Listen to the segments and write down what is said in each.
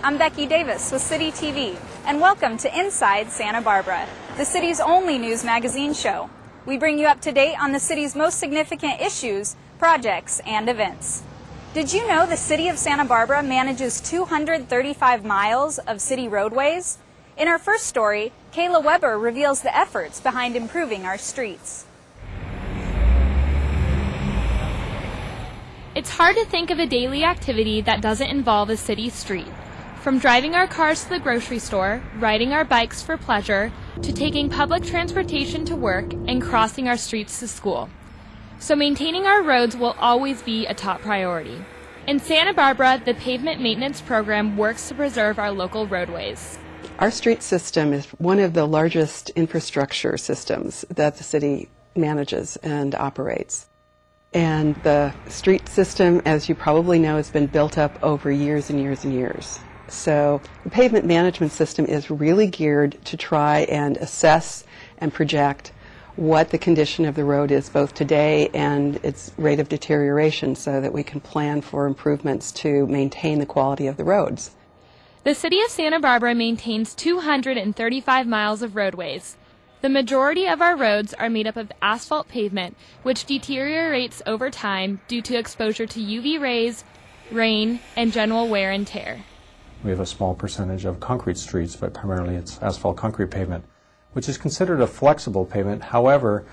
I'm Becky Davis with City TV, and welcome to Inside Santa Barbara, the city's only news magazine show. We bring you up to date on the city's most significant issues, projects, and events. Did you know the city of Santa Barbara manages 235 miles of city roadways? In our first story, Kayla Weber reveals the efforts behind improving our streets. It's hard to think of a daily activity that doesn't involve a city street. From driving our cars to the grocery store, riding our bikes for pleasure, to taking public transportation to work and crossing our streets to school. So maintaining our roads will always be a top priority. In Santa Barbara, the Pavement Maintenance Program works to preserve our local roadways. Our street system is one of the largest infrastructure systems that the city manages and operates. And the street system, as you probably know, has been built up over years and years and years. So the pavement management system is really geared to try and assess and project what the condition of the road is both today and its rate of deterioration so that we can plan for improvements to maintain the quality of the roads. The city of Santa Barbara maintains 235 miles of roadways. The majority of our roads are made up of asphalt pavement, which deteriorates over time due to exposure to UV rays, rain, and general wear and tear. We have a small percentage of concrete streets, but primarily it's asphalt concrete pavement, which is considered a flexible pavement. However,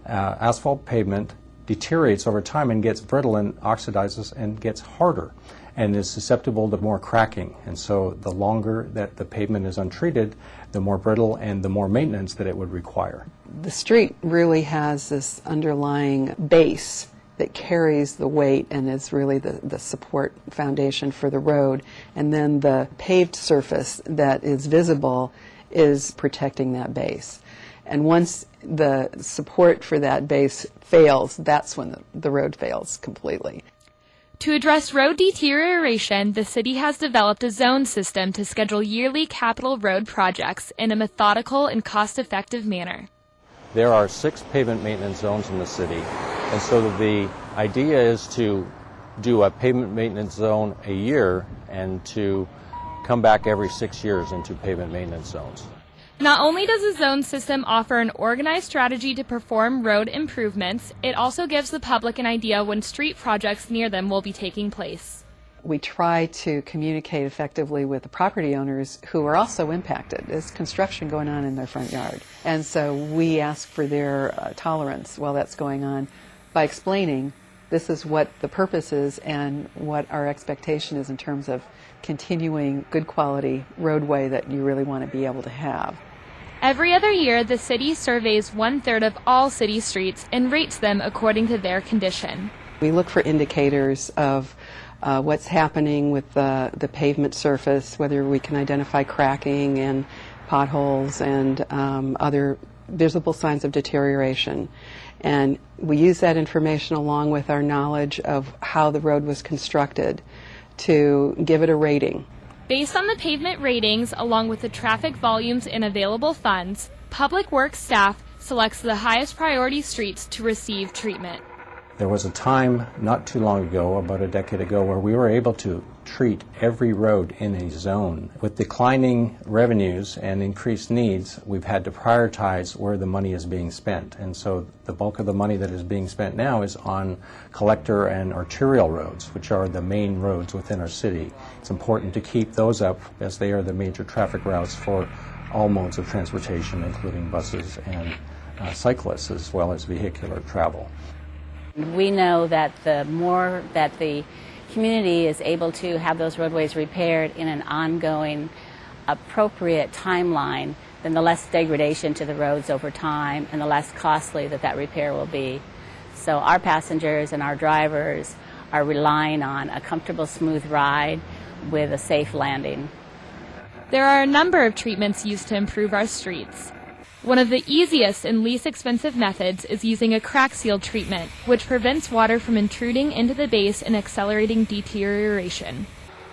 asphalt pavement deteriorates over time and gets brittle and oxidizes and gets harder and is susceptible to more cracking. And so the longer that the pavement is untreated, the more brittle and the more maintenance that it would require. The street really has this underlying base that carries the weight and is really the support foundation for the road. And then the paved surface that is visible is protecting that base. And once the support for that base fails, that's when the road fails completely. To address road deterioration, the city has developed a zone system to schedule yearly capital road projects in a methodical and cost-effective manner. There are 6 pavement maintenance zones in the city, and so the idea is to do a pavement maintenance zone a year and to come back every 6 years into pavement maintenance zones. Not only does the zone system offer an organized strategy to perform road improvements, it also gives the public an idea when street projects near them will be taking place. We try to communicate effectively with the property owners who are also impacted. There's construction going on in their front yard. And so we ask for their tolerance while that's going on by explaining this is what the purpose is and what our expectation is in terms of continuing good quality roadway that you really want to be able to have. Every other year, the city surveys 1/3 of all city streets and rates them according to their condition. We look for indicators of what's happening with the pavement surface, whether we can identify cracking and potholes and other visible signs of deterioration. And we use that information along with our knowledge of how the road was constructed to give it a rating. Based on the pavement ratings, along with the traffic volumes and available funds, Public Works staff selects the highest priority streets to receive treatment. There was a time not too long ago, about a decade ago, where we were able to treat every road in a zone. With declining revenues and increased needs, we've had to prioritize where the money is being spent. And so the bulk of the money that is being spent now is on collector and arterial roads, which are the main roads within our city. It's important to keep those up as they are the major traffic routes for all modes of transportation, including buses and cyclists, as well as vehicular travel. We know that the more that the community is able to have those roadways repaired in an ongoing, appropriate timeline, then the less degradation to the roads over time and the less costly that repair will be. So our passengers and our drivers are relying on a comfortable, smooth ride with a safe landing. There are a number of treatments used to improve our streets. One of the easiest and least expensive methods is using a crack seal treatment, which prevents water from intruding into the base and accelerating deterioration.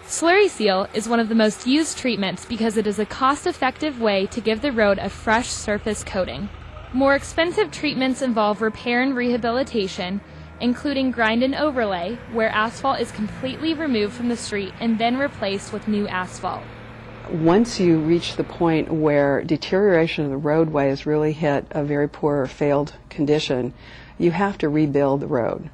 Slurry seal is one of the most used treatments because it is a cost-effective way to give the road a fresh surface coating. More expensive treatments involve repair and rehabilitation, including grind and overlay, where asphalt is completely removed from the street and then replaced with new asphalt. Once you reach the point where deterioration of the roadway has really hit a very poor or failed condition, you have to rebuild the road.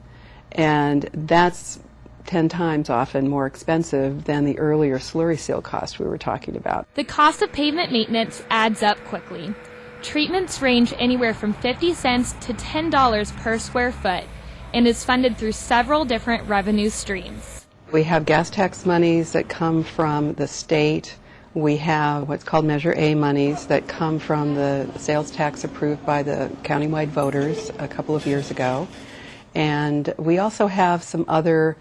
And that's 10 times often more expensive than the earlier slurry seal cost we were talking about. The cost of pavement maintenance adds up quickly. Treatments range anywhere from 50 cents to $10 per square foot and is funded through several different revenue streams. We have gas tax monies that come from the state. We have what's called Measure A monies that come from the sales tax approved by the countywide voters a couple of years ago. And we also have some other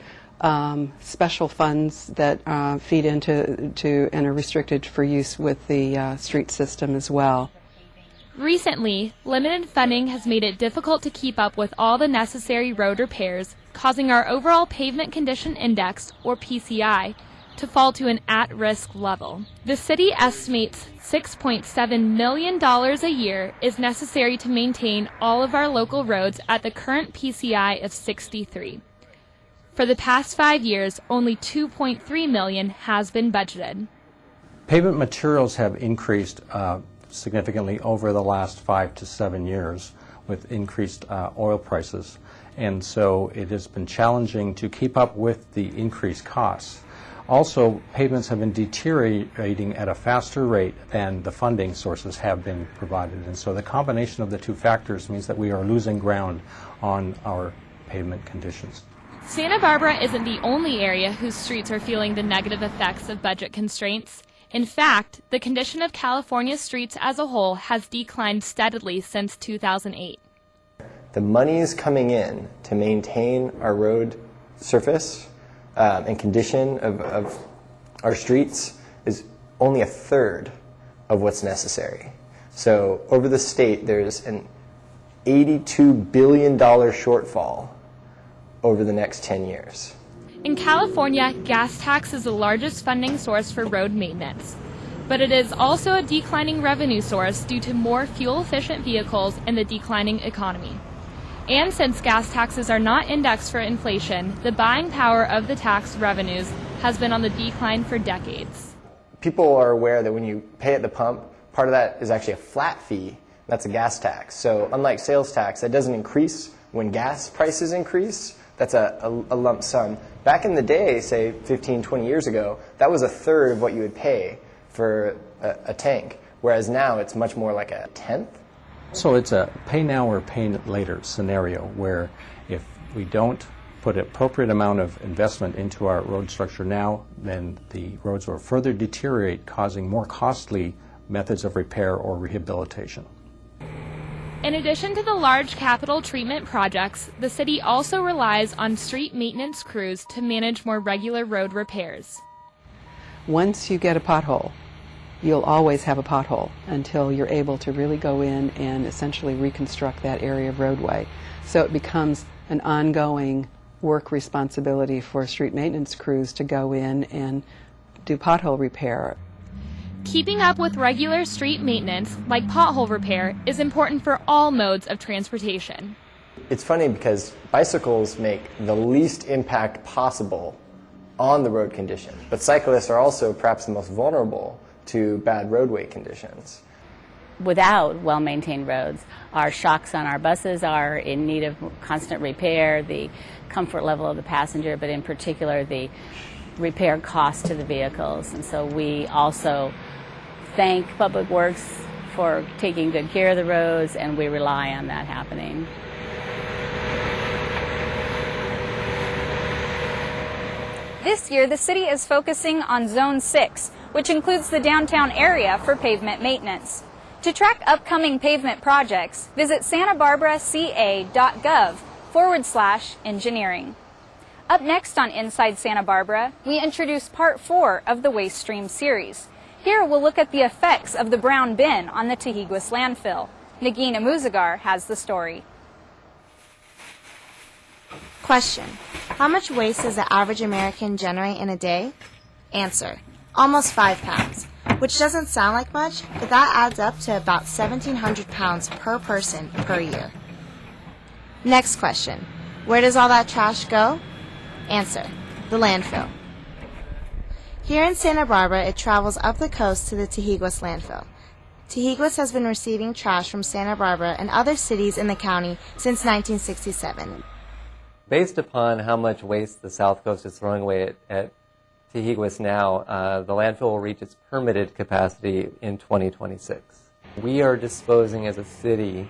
special funds that feed into and are restricted for use with the street system as well. Recently, limited funding has made it difficult to keep up with all the necessary road repairs, causing our overall pavement condition index, or PCI, to fall to an at-risk level. The city estimates $6.7 million a year is necessary to maintain all of our local roads at the current PCI of 63. For the past 5 years, only $2.3 million has been budgeted. Pavement materials have increased significantly over the last 5 to 7 years with increased oil prices, and so it has been challenging to keep up with the increased costs. Also, pavements have been deteriorating at a faster rate than the funding sources have been provided, and so the combination of the two factors means that we are losing ground on our pavement conditions. Santa Barbara isn't the only area whose streets are feeling the negative effects of budget constraints. In fact, the condition of California's streets as a whole has declined steadily since 2008. The monies coming in to maintain our road surface and condition of our streets is only a third of what's necessary. So over the state, there's an $82 billion shortfall over the next 10 years. In California, gas tax is the largest funding source for road maintenance, but it is also a declining revenue source due to more fuel-efficient vehicles and the declining economy. And since gas taxes are not indexed for inflation, the buying power of the tax revenues has been on the decline for decades. People are aware that when you pay at the pump, part of that is actually a flat fee. That's a gas tax. So unlike sales tax, that doesn't increase when gas prices increase. That's a lump sum. Back in the day, say 15, 20 years ago, that was a third of what you would pay for a tank, whereas now it's much more like a tenth. So it's a pay now or pay later scenario where if we don't put an appropriate amount of investment into our road structure now, then the roads will further deteriorate, causing more costly methods of repair or rehabilitation. In addition to the large capital treatment projects, the city also relies on street maintenance crews to manage more regular road repairs. Once you get a pothole, you'll always have a pothole until you're able to really go in and essentially reconstruct that area of roadway. So it becomes an ongoing work responsibility for street maintenance crews to go in and do pothole repair. Keeping up with regular street maintenance, like pothole repair, is important for all modes of transportation. It's funny because bicycles make the least impact possible on the road condition, but cyclists are also perhaps the most vulnerable to bad roadway conditions. Without well-maintained roads, our shocks on our buses are in need of constant repair, the comfort level of the passenger, but in particular the repair cost to the vehicles. And so we also thank Public Works for taking good care of the roads, and we rely on that happening. This year, the city is focusing on Zone 6, which includes the downtown area for pavement maintenance. To track upcoming pavement projects, visit santabarbaraca.gov/engineering. Up next on Inside Santa Barbara, we introduce Part 4 of the Waste Stream series. Here we'll look at the effects of the brown bin on the Tahiguis landfill. Nagin Amuzagar has the story. Question: how much waste does the average American generate in a day? Answer: almost 5 pounds, which doesn't sound like much, but that adds up to about 1,700 pounds per person per year. Next question: Where does all that trash go? Answer: the landfill. Here in Santa Barbara, it travels up the coast to the Tejiguas landfill. Tejiguas has been receiving trash from Santa Barbara and other cities in the county since 1967. Based upon how much waste the South Coast is throwing away at Tejiguas now, the landfill will reach its permitted capacity in 2026. We are disposing as a city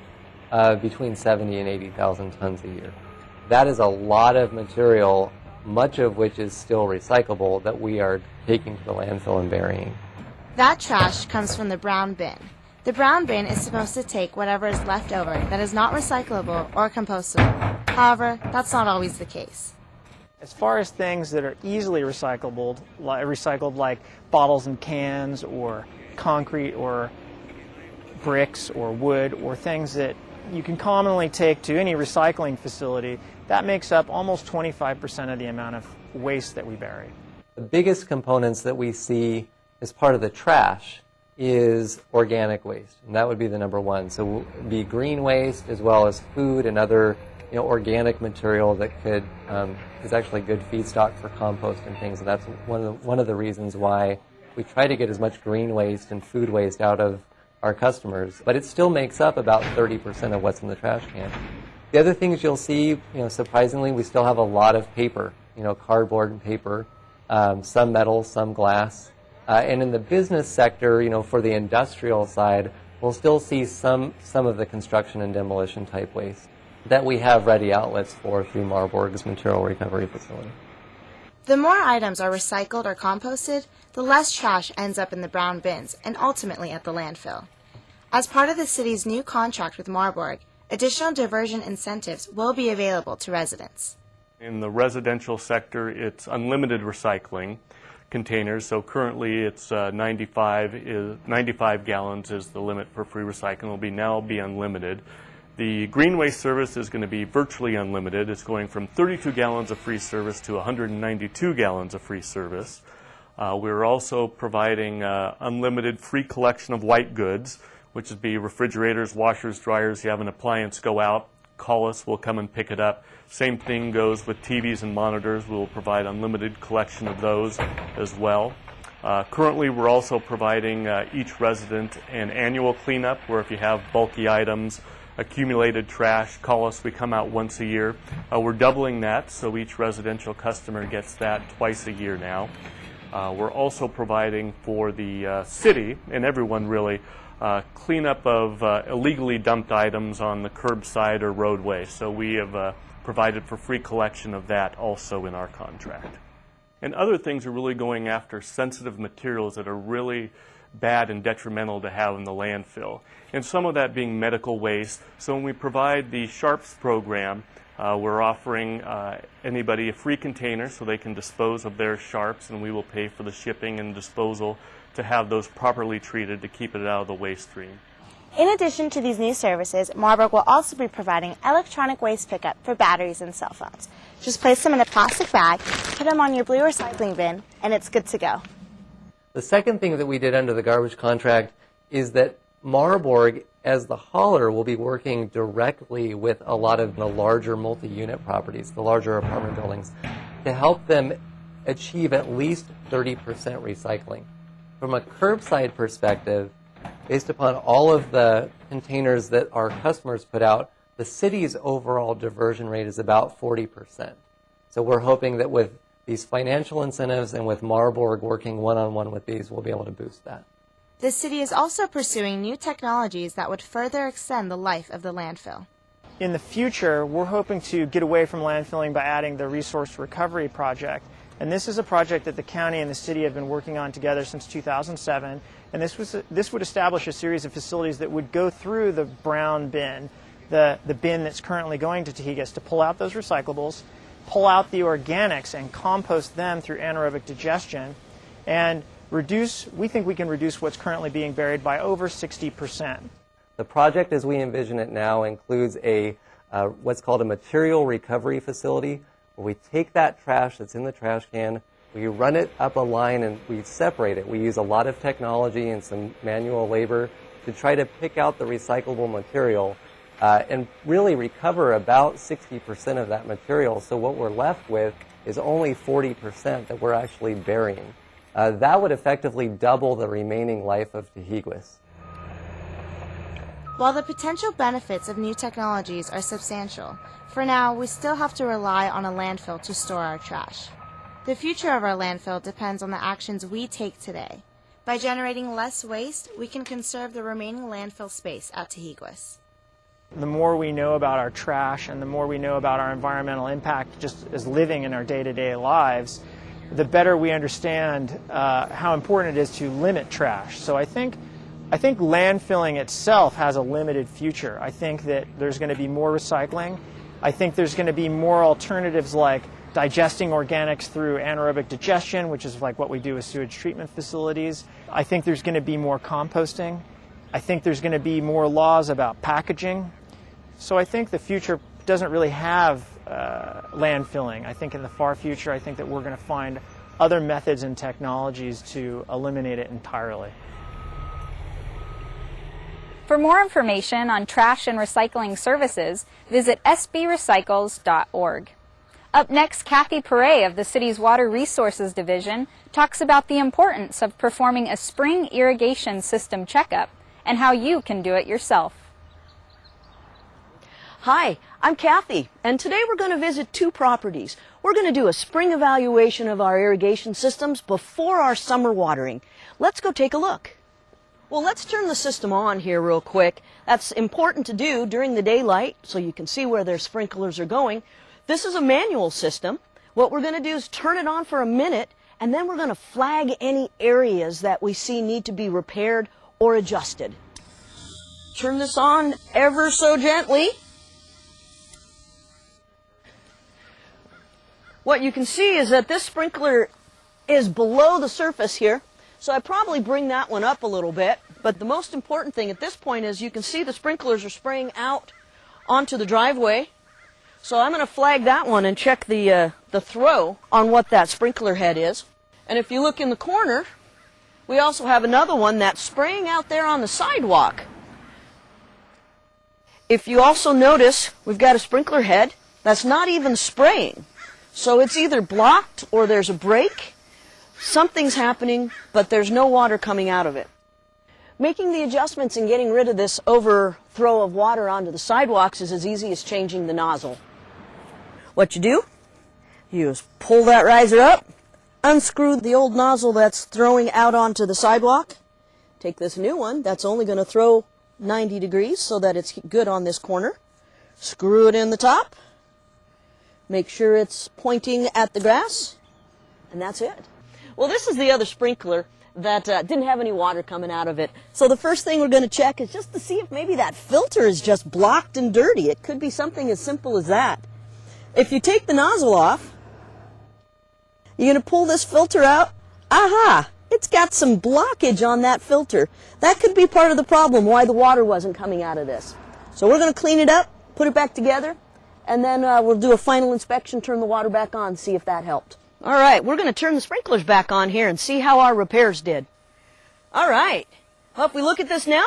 between 70 and 80,000 tons a year. That is a lot of material, much of which is still recyclable, that we are taking to the landfill and burying. That trash comes from the brown bin. The brown bin is supposed to take whatever is left over that is not recyclable or compostable. However, that's not always the case. As far as things that are easily recycled like bottles and cans or concrete or bricks or wood or things that you can commonly take to any recycling facility, that makes up almost 25% of the amount of waste that we bury. The biggest components that we see as part of the trash is organic waste, and that would be the number one. So it would be green waste as well as food and other organic material that could is actually good feedstock for compost and things. And that's one of the reasons why we try to get as much green waste and food waste out of our customers. But it still makes up about 30% of what's in the trash can. The other things you'll see, surprisingly, we still have a lot of paper, cardboard and paper, some metal, some glass. And in the business sector, for the industrial side, we'll still see some of the construction and demolition type waste that we have ready outlets for through Marburg's material recovery facility. The more items are recycled or composted, the less trash ends up in the brown bins and ultimately at the landfill. As part of the city's new contract with Marburg, additional diversion incentives will be available to residents. In the residential sector, it's unlimited recycling containers. So currently it's 95 gallons is the limit for free recycling. It will now be unlimited. The green waste service is going to be virtually unlimited. It's going from 32 gallons of free service to 192 gallons of free service. We're also providing unlimited free collection of white goods, which would be refrigerators, washers, dryers. You have an appliance, go out, call us, we'll come and pick it up. Same thing goes with TVs and monitors. We'll provide unlimited collection of those as well. Currently, we're also providing each resident an annual cleanup, where if you have bulky items, accumulated trash, call us. We come out once a year. We're doubling that, so each residential customer gets that twice a year now. We're also providing for the city, and everyone really, cleanup of illegally dumped items on the curbside or roadway. So we have provided for free collection of that also in our contract. And other things are really going after sensitive materials that are really bad and detrimental to have in the landfill. And some of that being medical waste. So when we provide the Sharps program, we're offering anybody a free container so they can dispose of their Sharps, and we will pay for the shipping and disposal to have those properly treated to keep it out of the waste stream. In addition to these new services, Marburg will also be providing electronic waste pickup for batteries and cell phones. Just place them in a plastic bag, put them on your blue recycling bin, and it's good to go. The second thing that we did under the garbage contract is that Marburg, as the hauler, will be working directly with a lot of the larger multi-unit properties, the larger apartment buildings, to help them achieve at least 30% recycling. From a curbside perspective, based upon all of the containers that our customers put out, the city's overall diversion rate is about 40%. So we're hoping that with these financial incentives and with Marburg working one-on-one with these, we'll be able to boost that. The city is also pursuing new technologies that would further extend the life of the landfill. In the future, we're hoping to get away from landfilling by adding the Resource Recovery Project. And this is a project that the county and the city have been working on together since 2007. And this would establish a series of facilities that would go through the brown bin, the bin that's currently going to Tejigas, to pull out those recyclables, pull out the organics and compost them through anaerobic digestion, and we think we can reduce what's currently being buried by over 60%. The project, as we envision it now, includes what's called a material recovery facility, where we take that trash that's in the trash can, we run it up a line, and we separate it. We use a lot of technology and some manual labor to try to pick out the recyclable material. and really recover about 60% of that material. So what we're left with is only 40% that we're actually burying. That would effectively double the remaining life of Tehiguis. While the potential benefits of new technologies are substantial, for now we still have to rely on a landfill to store our trash. The future of our landfill depends on the actions we take today. By generating less waste, we can conserve the remaining landfill space at Tehiguis. The more we know about our trash and the more we know about our environmental impact just as living in our day-to-day lives, the better we understand how important it is to limit trash. So I think landfilling itself has a limited future. I think that there's going to be more recycling. I think there's going to be more alternatives like digesting organics through anaerobic digestion, which is like what we do with sewage treatment facilities. I think there's going to be more composting. I think there's going to be more laws about packaging. So I think the future doesn't really have landfilling. I think in the far future, I think that we're going to find other methods and technologies to eliminate it entirely. For more information on trash and recycling services, visit sbrecycles.org. Up next, Kathy Perret of the city's Water Resources Division talks about the importance of performing a spring irrigation system checkup and how you can do it yourself. Hi, I'm Kathy, and today we're going to visit two properties. We're going to do a spring evaluation of our irrigation systems before our summer watering. Let's go take a look. Well, let's turn the system on here real quick. That's important to do during the daylight so you can see where their sprinklers are going. This is a manual system. What we're going to do is turn it on for a minute, and then we're going to flag any areas that we see need to be repaired or adjusted. Turn this on ever so gently. What you can see is that this sprinkler is below the surface here, so I probably bring that one up a little bit. But the most important thing at this point is you can see the sprinklers are spraying out onto the driveway. So I'm going to flag that one and check the throw on what that sprinkler head is. And if you look in the corner, we also have another one that's spraying out there on the sidewalk. If you also notice, we've got a sprinkler head that's not even spraying. So it's either blocked or there's a break. Something's happening, but there's no water coming out of it. Making the adjustments and getting rid of this overthrow of water onto the sidewalks is as easy as changing the nozzle. What you do, you just pull that riser up, unscrew the old nozzle that's throwing out onto the sidewalk, take this new one that's only going to throw 90 degrees so that it's good on this corner, screw it in the top, make sure it's pointing at the grass, and that's it. Well, this is the other sprinkler that didn't have any water coming out of it. So the first thing we're going to check is just to see if maybe that filter is just blocked and dirty. It could be something as simple as that. If you take the nozzle off, you're going to pull this filter out. Aha! It's got some blockage on that filter. That could be part of the problem why the water wasn't coming out of this. So we're going to clean it up, put it back together, and then we'll do a final inspection, turn the water back on, see if that helped. All right, we're going to turn the sprinklers back on here and see how our repairs did. All right, well, if we look at this now,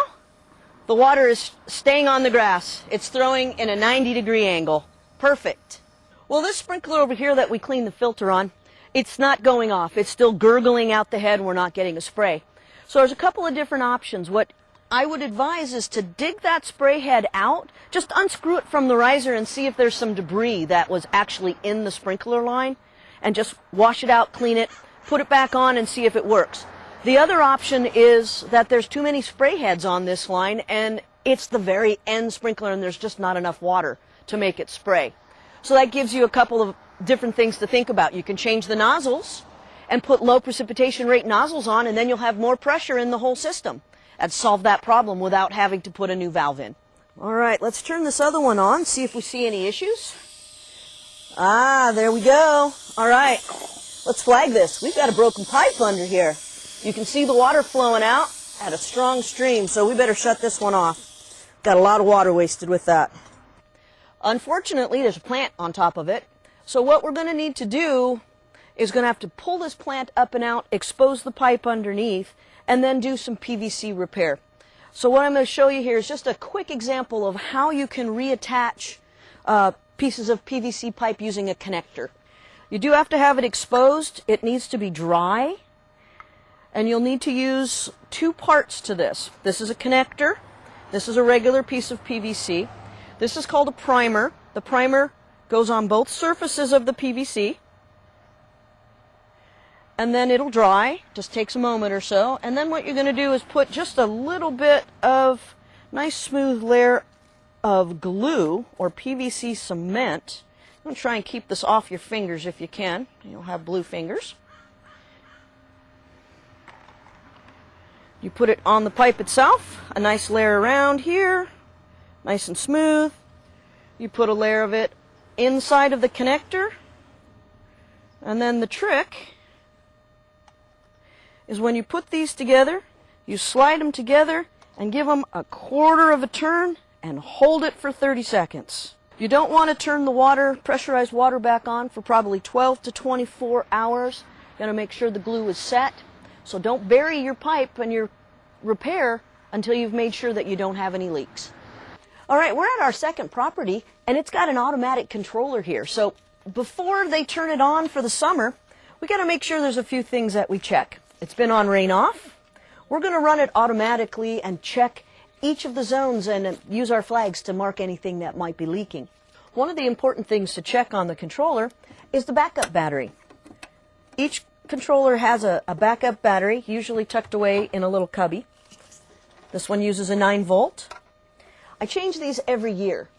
the water is staying on the grass. It's throwing in a 90-degree angle. Perfect. Well, this sprinkler over here that we cleaned the filter on, it's not going off. It's still gurgling out the head and we're not getting a spray. So there's a couple of different options. What I would advise is to dig that spray head out, just unscrew it from the riser and see if there's some debris that was actually in the sprinkler line, and just wash it out, clean it, put it back on and see if it works. The other option is that there's too many spray heads on this line and it's the very end sprinkler and there's just not enough water to make it spray. So that gives you a couple of different things to think about. You can change the nozzles and put low precipitation rate nozzles on, and then you'll have more pressure in the whole system and solve that problem without having to put a new valve in. All right, let's turn this other one on, see if we see any issues. Ah, there we go. All right, let's flag this. We've got a broken pipe under here. You can see the water flowing out at a strong stream, so we better shut this one off. Got a lot of water wasted with that. Unfortunately, there's a plant on top of it, so what we're going to need to do is going to have to pull this plant up and out, expose the pipe underneath, and then do some PVC repair. So what I'm going to show you here is just a quick example of how you can reattach pieces of PVC pipe using a connector. You do have to have it exposed. It needs to be dry. And you'll need to use two parts to this. This is a connector. This is a regular piece of PVC. This is called a primer. The primer goes on both surfaces of the PVC. And then it'll dry. Just takes a moment or so. And then what you're going to do is put just a little bit of nice smooth layer of glue or PVC cement. I'm going to try and keep this off your fingers if you can. You'll have blue fingers. You put it on the pipe itself, a nice layer around here, nice and smooth. You put a layer of it inside of the connector. And then the trick is when you put these together, you slide them together and give them a quarter of a turn and hold it for 30 seconds. You don't want to turn the pressurized water back on for probably 12 to 24 hours. You've got to make sure the glue is set. So don't bury your pipe and your repair until you've made sure that you don't have any leaks. All right, we're at our second property, and it's got an automatic controller here. So before they turn it on for the summer, we got to make sure there's a few things that we check. It's been on rain off. We're going to run it automatically and check each of the zones and use our flags to mark anything that might be leaking. One of the important things to check on the controller is the backup battery. Each controller has a backup battery, usually tucked away in a little cubby. This one uses a 9-volt. I change these every year.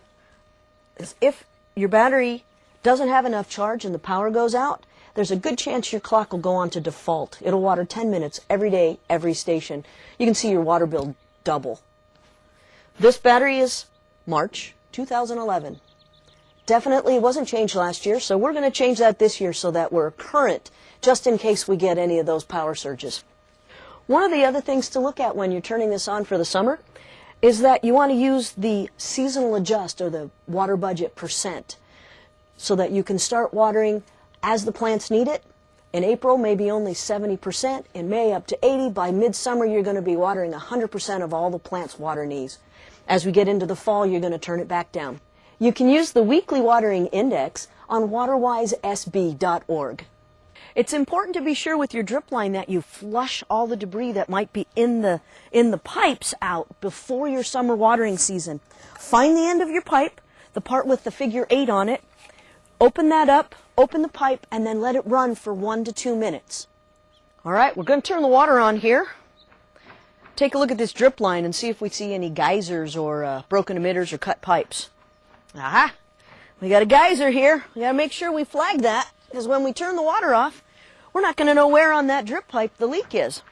If your battery doesn't have enough charge and the power goes out, there's a good chance your clock will go on to default. It'll water 10 minutes every day, every station. You can see your water bill double. This battery is March 2011. Definitely wasn't changed last year, so we're going to change that this year so that we're current, just in case we get any of those power surges. One of the other things to look at when you're turning this on for the summer is that you want to use the seasonal adjust or the water budget percent so that you can start watering as the plants need it. In April, maybe only 70%. In May, up to 80%. By midsummer, you're going to be watering 100% of all the plant's water needs. As we get into the fall, you're going to turn it back down. You can use the weekly watering index on waterwisesb.org. It's important to be sure with your drip line that you flush all the debris that might be in the pipes out before your summer watering season. Find the end of your pipe, the part with the figure 8 on it, open that up, open the pipe, and then let it run for 1 to 2 minutes. All right, we're going to turn the water on here. Take a look at this drip line and see if we see any geysers or broken emitters or cut pipes. Aha! We got a geyser here. We got to make sure we flag that, because when we turn the water off, we're not going to know where on that drip pipe the leak is.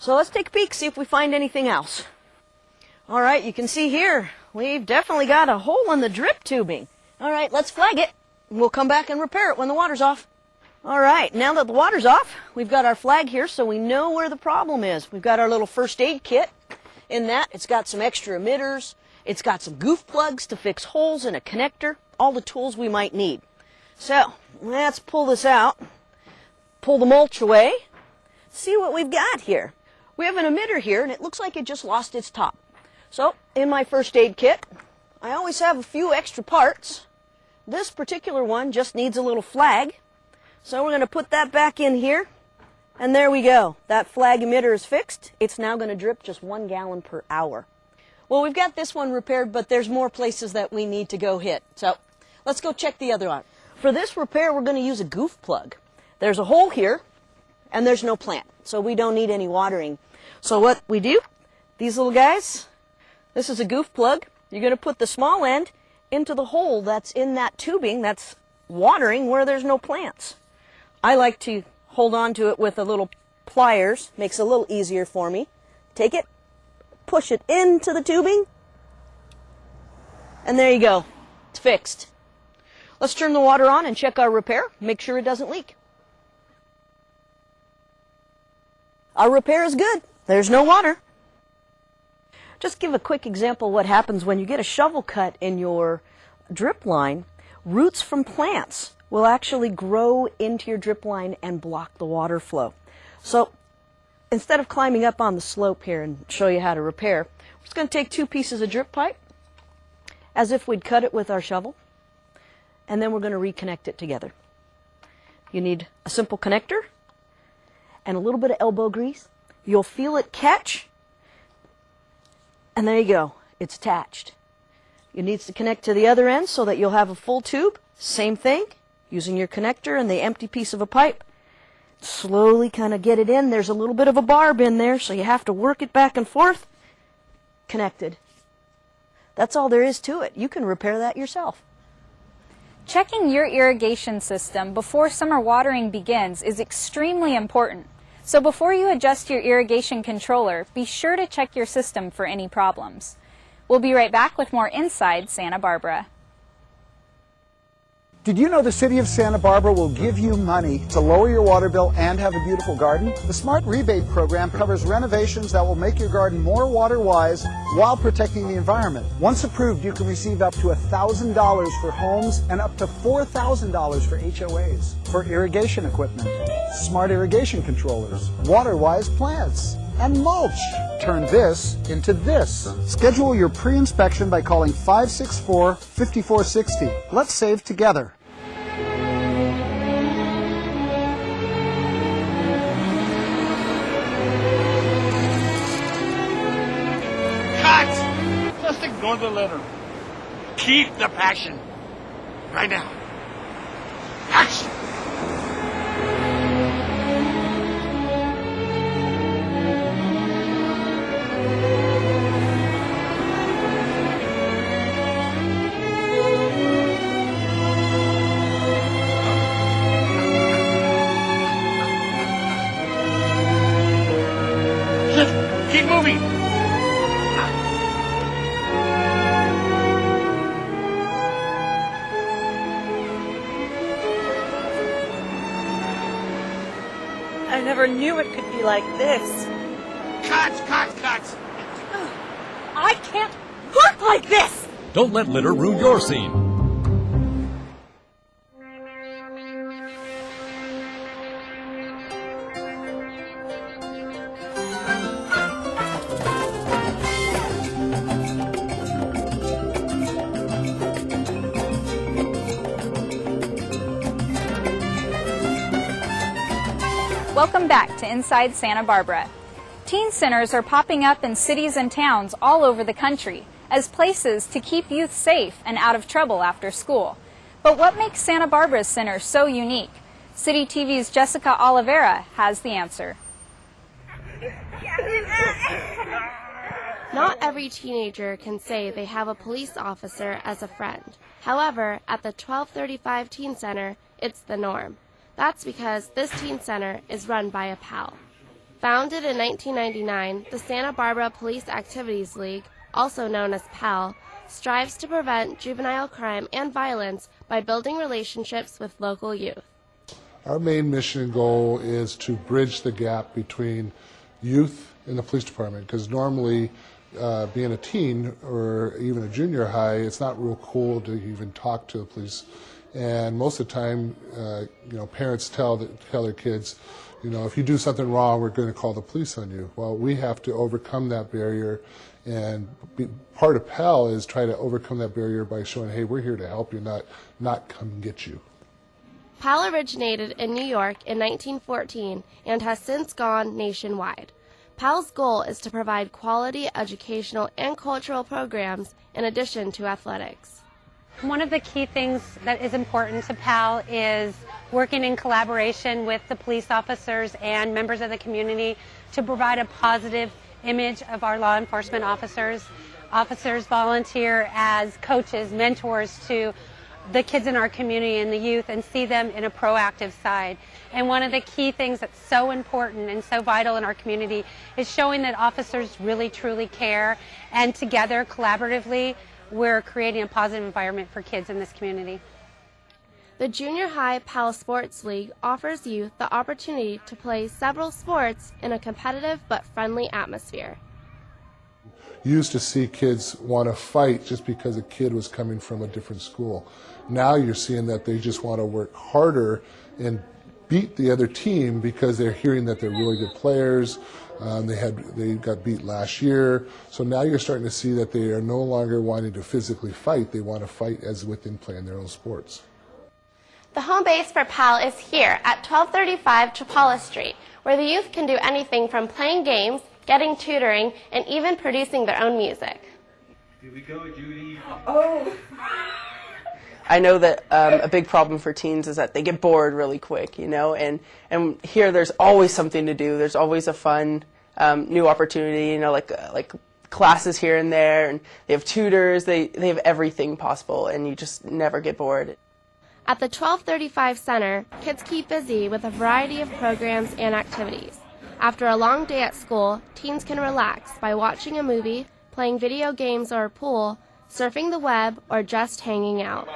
So let's take a peek, see if we find anything else. All right, you can see here, we've definitely got a hole in the drip tubing. All right, let's flag it. We'll come back and repair it when the water's off. All right, now that the water's off, we've got our flag here so we know where the problem is. We've got our little first aid kit. In that, it's got some extra emitters. It's got some goof plugs to fix holes in a connector, all the tools we might need. So, let's pull this out, pull the mulch away, see what we've got here. We have an emitter here, and it looks like it just lost its top. So, in my first aid kit, I always have a few extra parts. This particular one just needs a little flag. So we're going to put that back in here, and there we go. That flag emitter is fixed. It's now going to drip just 1 gallon per hour. Well, we've got this one repaired, but there's more places that we need to go hit. So let's go check the other one. For this repair, we're going to use a goof plug. There's a hole here, and there's no plant, so we don't need any watering. So what we do, these little guys, this is a goof plug. You're going to put the small end into the hole that's in that tubing that's watering where there's no plants. I like to hold on to it with a little pliers, makes it a little easier for me. Take it, push it into the tubing, and there you go. It's fixed. Let's turn the water on and check our repair, make sure it doesn't leak. Our repair is good. There's no water. Just give a quick example of what happens when you get a shovel cut in your drip line. Roots from plants will actually grow into your drip line and block the water flow. So instead of climbing up on the slope here and show you how to repair, we're just going to take 2 pieces of drip pipe, as if we'd cut it with our shovel, and then we're going to reconnect it together. You need a simple connector and a little bit of elbow grease. You'll feel it catch, and there you go. It's attached. It needs to connect to the other end so that you'll have a full tube. Same thing, using your connector and the empty piece of a pipe. Slowly kind of get it in. There's a little bit of a barb in there, so you have to work it back and forth. Connected. That's all there is to it. You can repair that yourself. Checking your irrigation system before summer watering begins is extremely important. So before you adjust your irrigation controller, be sure to check your system for any problems. We'll be right back with more Inside Santa Barbara. Did you know the City of Santa Barbara will give you money to lower your water bill and have a beautiful garden? The Smart Rebate Program covers renovations that will make your garden more water-wise while protecting the environment. Once approved, you can receive up to $1,000 for homes and up to $4,000 for HOAs, for irrigation equipment, smart irrigation controllers, water-wise plants, and mulch. Turn this into this. Schedule your pre-inspection by calling 564-5460. Let's save together. Cut! Just ignore the letter. Keep the passion. Right now. Action! Keep moving. I never knew it could be like this. Cut! I can't work like this! Don't let litter ruin your scene. Welcome back to Inside Santa Barbara. Teen centers are popping up in cities and towns all over the country as places to keep youth safe and out of trouble after school. But what makes Santa Barbara's center so unique? City TV's Jessica Oliveira has the answer. Not every teenager can say they have a police officer as a friend. However, at the 1235 Teen Center, it's the norm. That's because this teen center is run by a PAL. Founded in 1999, the Santa Barbara Police Activities League, also known as PAL, strives to prevent juvenile crime and violence by building relationships with local youth. Our main mission and goal is to bridge the gap between youth and the police department, because normally being a teen or even a junior high, it's not real cool to even talk to the police. And most of the time, parents tell their kids, if you do something wrong, we're going to call the police on you. Well, we have to overcome that barrier, and part of PAL is try to overcome that barrier by showing, hey, we're here to help you, not come and get you. PAL originated in New York in 1914 and has since gone nationwide. PAL's goal is to provide quality educational and cultural programs in addition to athletics. One of the key things that is important to PAL is working in collaboration with the police officers and members of the community to provide a positive image of our law enforcement officers. Officers volunteer as coaches, mentors to the kids in our community and the youth, and see them in a proactive side. And one of the key things that's so important and so vital in our community is showing that officers really truly care, and together, collaboratively, we're creating a positive environment for kids in this community. The Junior High PAL Sports League offers youth the opportunity to play several sports in a competitive but friendly atmosphere. You used to see kids want to fight just because a kid was coming from a different school. Now you're seeing that they just want to work harder and beat the other team because they're hearing that they're really good players. They got beat last year, so now you're starting to see that they are no longer wanting to physically fight. They want to fight as within playing their own sports. The home base for PAL is here at 1235 Chapala Street, where the youth can do anything from playing games, getting tutoring, and even producing their own music. Here we go, Judy. Oh! I know that a big problem for teens is that they get bored really quick, you know, and here there's always something to do. There's always a fun new opportunity, you know, like classes here and there, and they have tutors, they have everything possible, and you just never get bored. At the 1235 Center, kids keep busy with a variety of programs and activities. After a long day at school, teens can relax by watching a movie, playing video games or pool, surfing the web, or just hanging out.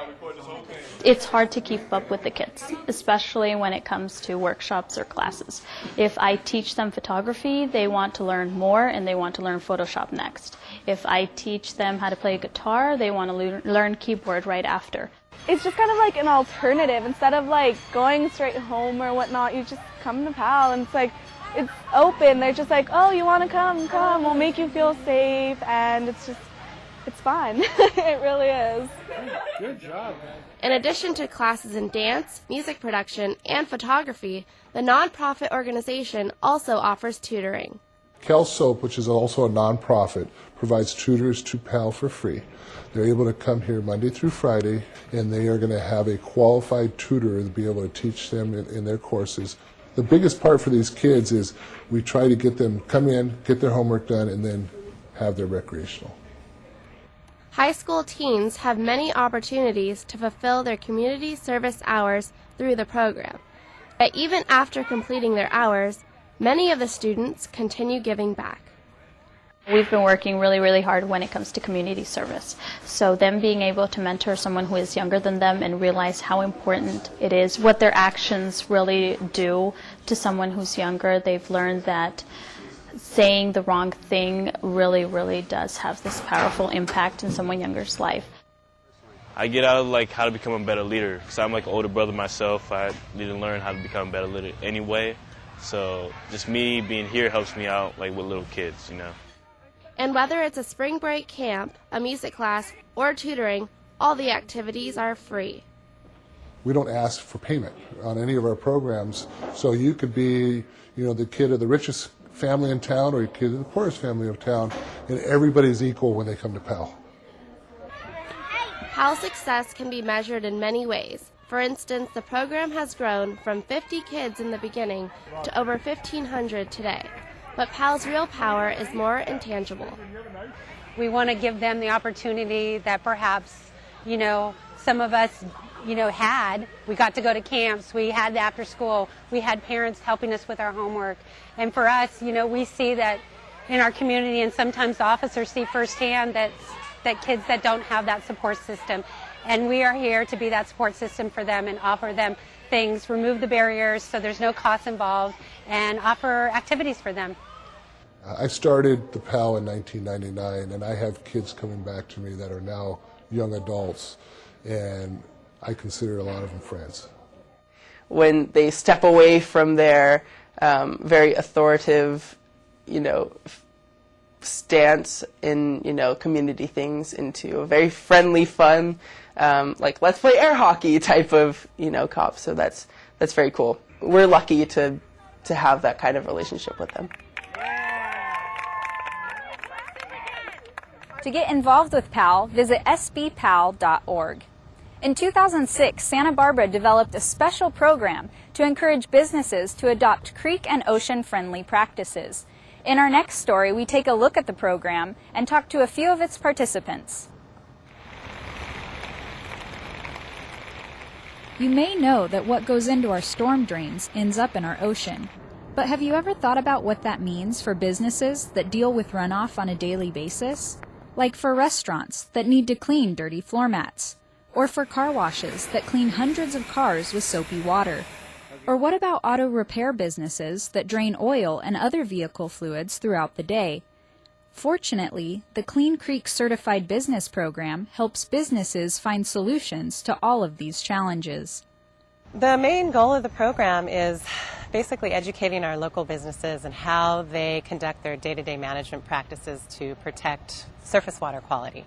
It's hard to keep up with the kids, especially when it comes to workshops or classes. If I teach them photography, they want to learn more and they want to learn Photoshop next. If I teach them how to play guitar, they want to learn keyboard right after. It's just kind of like an alternative. Instead of like going straight home or whatnot, you just come to PAL, and it's like, it's open. They're just like, oh, you want to come, we'll make you feel safe, and it's fun. It really is. Good job, man. In addition to classes in dance, music production, and photography, the nonprofit organization also offers tutoring. Cal Soap, which is also a nonprofit, provides tutors to PAL for free. They're able to come here Monday through Friday, and they are going to have a qualified tutor to be able to teach them in their courses. The biggest part for these kids is we try to get them come in, get their homework done, and then have their recreational. High school teens have many opportunities to fulfill their community service hours through the program. But even after completing their hours, many of the students continue giving back. We've been working really, really hard when it comes to community service. So them being able to mentor someone who is younger than them and realize how important it is, what their actions really do to someone who's younger. They've learned that saying the wrong thing really, really does have this powerful impact in someone younger's life. I get out of like how to become a better leader, because I'm like an older brother myself. I need to learn how to become a better leader anyway. So just me being here helps me out like with little kids, you know. And whether it's a spring break camp, a music class, or tutoring, all the activities are free. We don't ask for payment on any of our programs, so you could be, you know, the kid of the richest family in town or a kid of the poorest family of town, and everybody's equal when they come to PAL. PAL's success can be measured in many ways. For instance, the program has grown from 50 kids in the beginning to over 1,500 today. But PAL's real power is more intangible. We want to give them the opportunity that perhaps, you know, some of us, you know, had. We got to go to camps, we had after school, we had parents helping us with our homework. And for us, you know, we see that in our community, and sometimes officers see firsthand that kids that don't have that support system. And we are here to be that support system for them and offer them things, remove the barriers so there's no cost involved, and offer activities for them. I started the PAL in 1999, and I have kids coming back to me that are now young adults, and I consider a lot of them friends. When they step away from their very authoritative, you know, stance in, you know, community things into a very friendly, fun, like let's play air hockey type of, you know, cop. So that's very cool. We're lucky to have that kind of relationship with them. To get involved with PAL, visit sbpal.org. In 2006, Santa Barbara developed a special program to encourage businesses to adopt creek and ocean-friendly practices. In our next story, we take a look at the program and talk to a few of its participants. You may know that what goes into our storm drains ends up in our ocean. But have you ever thought about what that means for businesses that deal with runoff on a daily basis? Like for restaurants that need to clean dirty floor mats, or for car washes that clean hundreds of cars with soapy water. Or what about auto repair businesses that drain oil and other vehicle fluids throughout the day? Fortunately, the Clean Creek Certified Business Program helps businesses find solutions to all of these challenges. The main goal of the program is basically educating our local businesses and how they conduct their day-to-day management practices to protect surface water quality.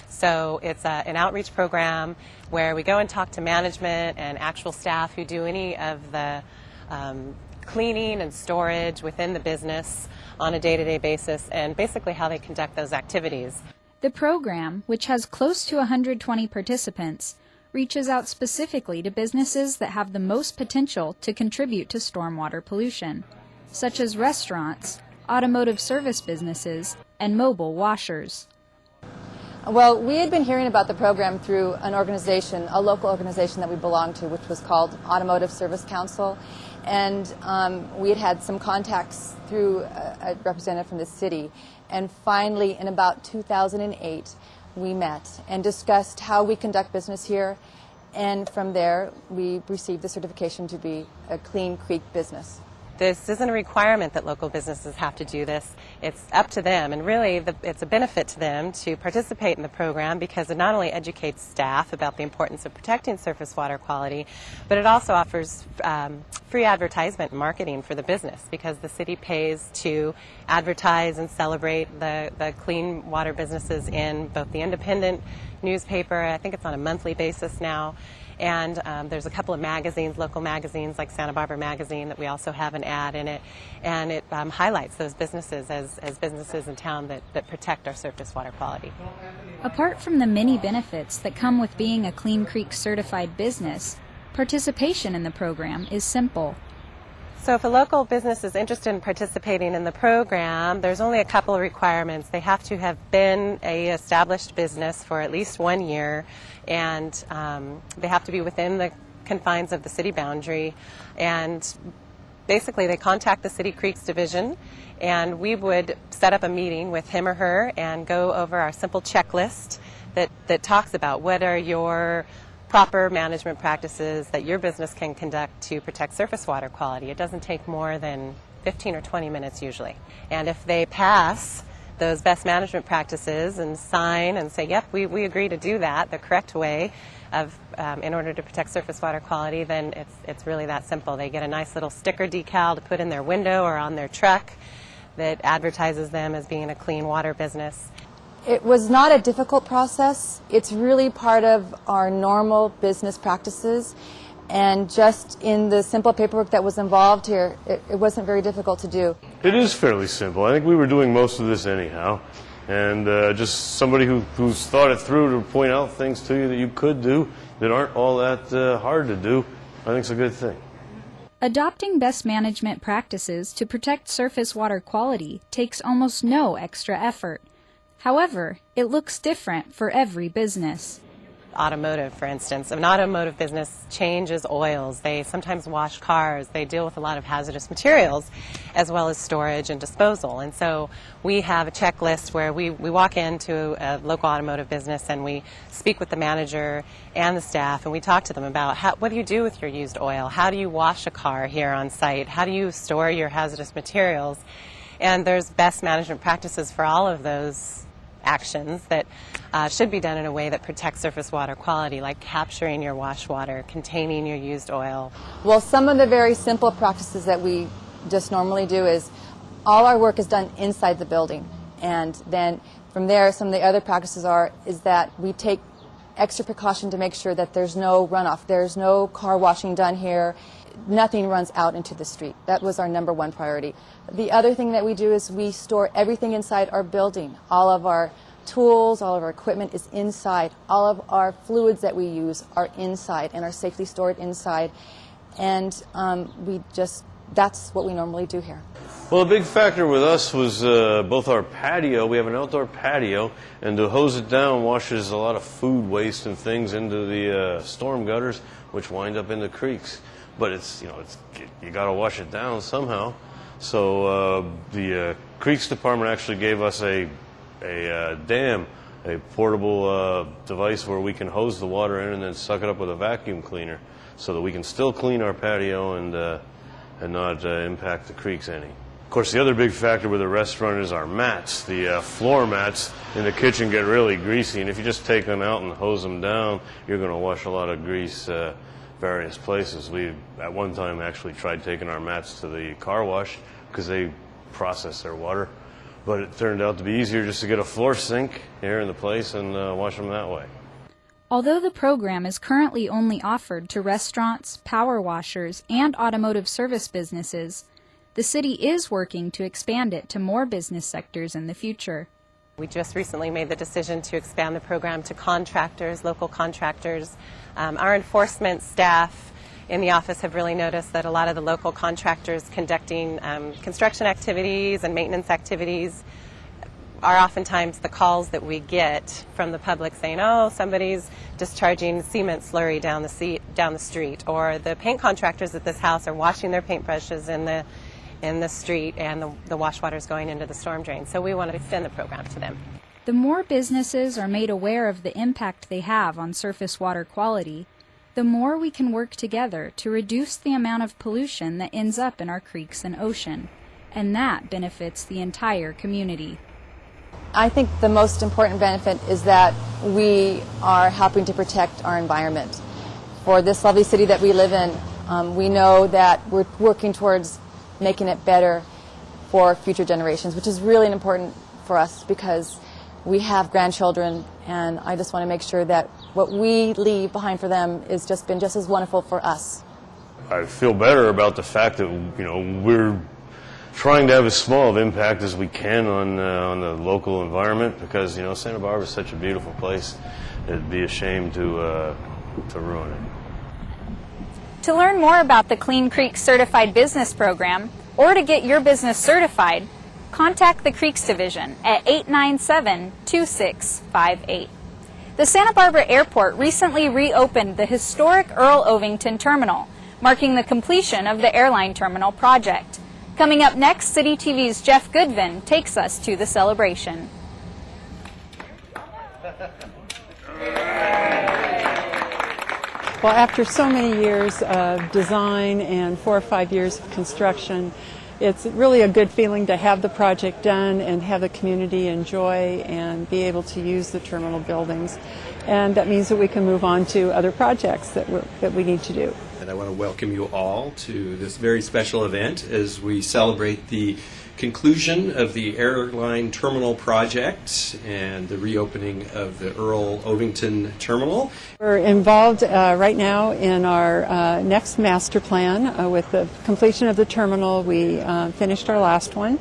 So it's an outreach program where we go and talk to management and actual staff who do any of the cleaning and storage within the business on a day-to-day basis, and basically how they conduct those activities. The program, which has close to 120 participants, reaches out specifically to businesses that have the most potential to contribute to stormwater pollution, such as restaurants, automotive service businesses, and mobile washers. Well, we had been hearing about the program through an organization, a local organization that we belonged to, which was called Automotive Service Council, and we had had some contacts through a representative from the city, and finally in about 2008 we met and discussed how we conduct business here, and from there we received the certification to be a Clean Creek business. This isn't a requirement that local businesses have to do this. It's up to them, and really it's a benefit to them to participate in the program because it not only educates staff about the importance of protecting surface water quality, but it also offers free advertisement and marketing for the business because the city pays to advertise and celebrate the clean water businesses in both the independent newspaper, I think it's on a monthly basis now, and there's a couple of magazines, local magazines like Santa Barbara Magazine, that we also have an ad in it, and it highlights those businesses as businesses in town that protect our surface water quality. Apart from the many benefits that come with being a Clean Creek certified business, participation in the program is simple. So if a local business is interested in participating in the program, there's only a couple of requirements. They have to have been an established business for at least 1 year, and they have to be within the confines of the city boundary. And basically they contact the City Creeks Division, and we would set up a meeting with him or her and go over our simple checklist that talks about what are your proper management practices that your business can conduct to protect surface water quality. It doesn't take more than 15 or 20 minutes usually. And if they pass those best management practices and sign and say, yep, we agree to do that the correct way of in order to protect surface water quality, then it's really that simple. They get a nice little sticker decal to put in their window or on their truck that advertises them as being a clean water business. It was not a difficult process. It's really part of our normal business practices, and just in the simple paperwork that was involved here, it wasn't very difficult to do. It is fairly simple. I think we were doing most of this anyhow, and just somebody who's thought it through to point out things to you that you could do that aren't all that hard to do, I think it's a good thing. Adopting best management practices to protect surface water quality takes almost no extra effort. However, it looks different for every business. Automotive, for instance. An automotive business changes oils. They sometimes wash cars. They deal with a lot of hazardous materials as well as storage and disposal. And so we have a checklist where we walk into a local automotive business and we speak with the manager and the staff, and we talk to them about what do you do with your used oil? How do you wash a car here on site? How do you store your hazardous materials? And there's best management practices for all of those actions that should be done in a way that protects surface water quality, like capturing your wash water, containing your used oil. Well, some of the very simple practices that we just normally do is all our work is done inside the building, and then from there some of the other practices is that we take extra precaution to make sure that there's no runoff, there's no car washing done here, nothing runs out into the street. That was our number one priority. The other thing that we do is we store everything inside our building. All of our tools, all of our equipment is inside. All of our fluids that we use are inside and are safely stored inside. And that's what we normally do here. Well, a big factor with us was both our patio. We have an outdoor patio, and to hose it down washes a lot of food waste and things into the storm gutters, which wind up in the creeks. But you got to wash it down somehow. So the Creeks Department actually gave us a portable device where we can hose the water in and then suck it up with a vacuum cleaner, so that we can still clean our patio and not impact the creeks any. Of course, the other big factor with the restaurant is our mats. The floor mats in the kitchen get really greasy, and if you just take them out and hose them down, you're going to wash a lot of grease various places. We, at one time, actually tried taking our mats to the car wash because they process their water. But it turned out to be easier just to get a floor sink here in the place and wash them that way. Although the program is currently only offered to restaurants, power washers, and automotive service businesses, the city is working to expand it to more business sectors in the future. We just recently made the decision to expand the program to contractors, local contractors. Our enforcement staff in the office have really noticed that a lot of the local contractors conducting construction activities and maintenance activities are oftentimes the calls that we get from the public saying, oh, somebody's discharging cement slurry down the street, or the paint contractors at this house are washing their paintbrushes in the street and the wash water is going into the storm drain. So we want to extend the program to them. The more businesses are made aware of the impact they have on surface water quality, the more we can work together to reduce the amount of pollution that ends up in our creeks and ocean, and that benefits the entire community. I think the most important benefit is that we are helping to protect our environment. For this lovely city that we live in, we know that we're working towards making it better for future generations, which is really important for us because we have grandchildren, and I just want to make sure that what we leave behind for them is been just as wonderful for us. I feel better about the fact that we're trying to have as small of impact as we can on the local environment, because Santa Barbara is such a beautiful place. It'd be a shame to ruin it. To learn more about the Clean Creeks Certified Business Program, or to get your business certified, contact the Creeks Division at 897-2658. The Santa Barbara Airport recently reopened the historic Earl Ovington Terminal, marking the completion of the airline terminal project. Coming up next, City TV's Jeff Goodvin takes us to the celebration. Well, after so many years of design and 4 or 5 years of construction, it's really a good feeling to have the project done and have the community enjoy and be able to use the terminal buildings. And that means that we can move on to other projects that we need to do. And I want to welcome you all to this very special event as we celebrate the conclusion of the airline terminal project and the reopening of the Earl Ovington Terminal. We're involved right now in our next master plan. With the completion of the terminal, we finished our last one.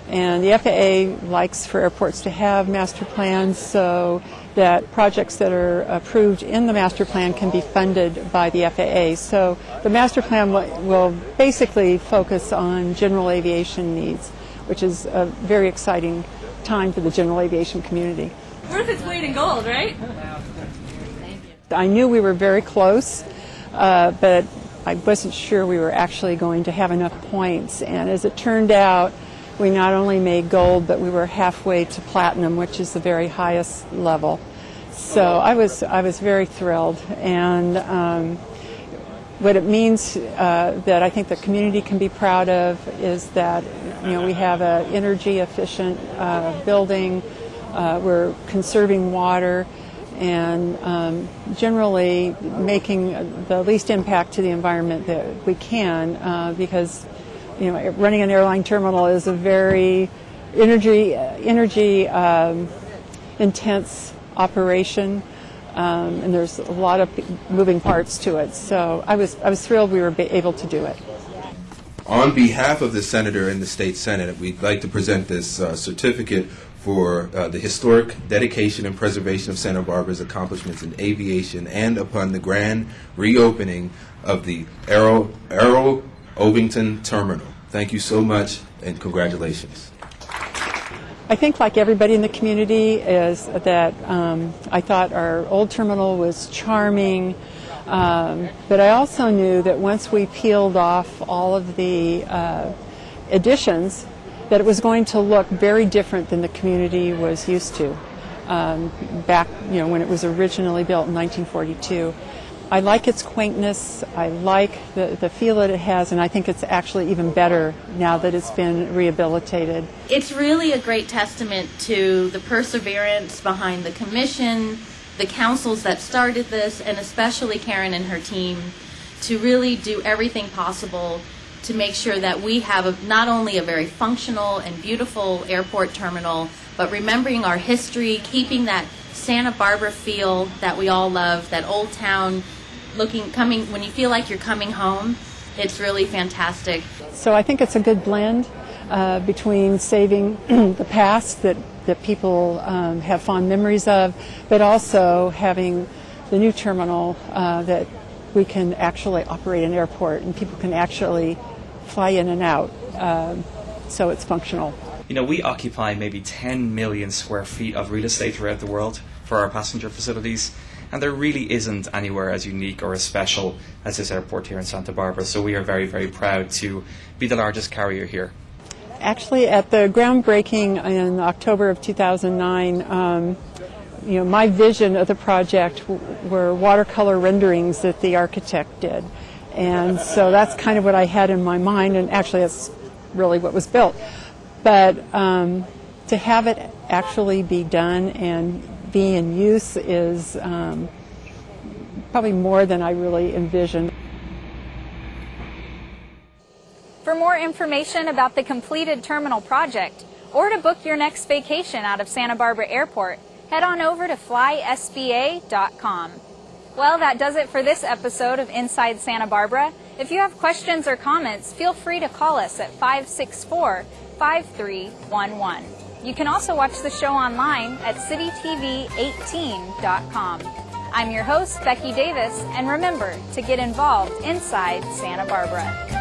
And the FAA likes for airports to have master plans so that projects that are approved in the master plan can be funded by the FAA. So the master plan will basically focus on general aviation needs, which is a very exciting time for the general aviation community. Worth its weight in gold, right? I knew we were very close, but I wasn't sure we were actually going to have enough points. And as it turned out, we not only made gold, but we were halfway to platinum, which is the very highest level. So I was very thrilled. And what it means that I think the community can be proud of is that we have an energy efficient building. We're conserving water and generally making the least impact to the environment that we can because running an airline terminal is a very energy intense operation, and there's a lot of moving parts to it. So I was thrilled we were able to do it. On behalf of the Senator and the State Senate, we'd like to present this certificate for the historic dedication and preservation of Santa Barbara's accomplishments in aviation and upon the grand reopening of the Earl Ovington Terminal. Thank you so much and congratulations. I think like everybody in the community is that I thought our old terminal was charming, but I also knew that once we peeled off all of the additions, that it was going to look very different than the community was used to back when it was originally built in 1942. I like its quaintness, I like the feel that it has, and I think it's actually even better now that it's been rehabilitated. It's really a great testament to the perseverance behind the commission, the councils that started this, and especially Karen and her team to really do everything possible to make sure that we have not only a very functional and beautiful airport terminal, but remembering our history, keeping that Santa Barbara feel that we all love, that old town when you feel like you're coming home. It's really fantastic. So I think it's a good blend between saving the past that people have fond memories of, but also having the new terminal that we can actually operate an airport and people can actually fly in and out, so it's functional. You know, we occupy maybe 10 million square feet of real estate throughout the world for our passenger facilities, and there really isn't anywhere as unique or as special as this airport here in Santa Barbara, so we are very, very proud to be the largest carrier here. Actually, at the groundbreaking in October of 2009, my vision of the project were watercolor renderings that the architect did. And so that's kind of what I had in my mind, and actually that's really what was built. But to have it actually be done and be in use is probably more than I really envisioned. For more information about the completed terminal project, or to book your next vacation out of Santa Barbara Airport, head on over to flysba.com. Well, that does it for this episode of Inside Santa Barbara. If you have questions or comments, feel free to call us at 564-5311. You can also watch the show online at citytv18.com. I'm your host, Becky Davis, and remember to get involved inside Santa Barbara.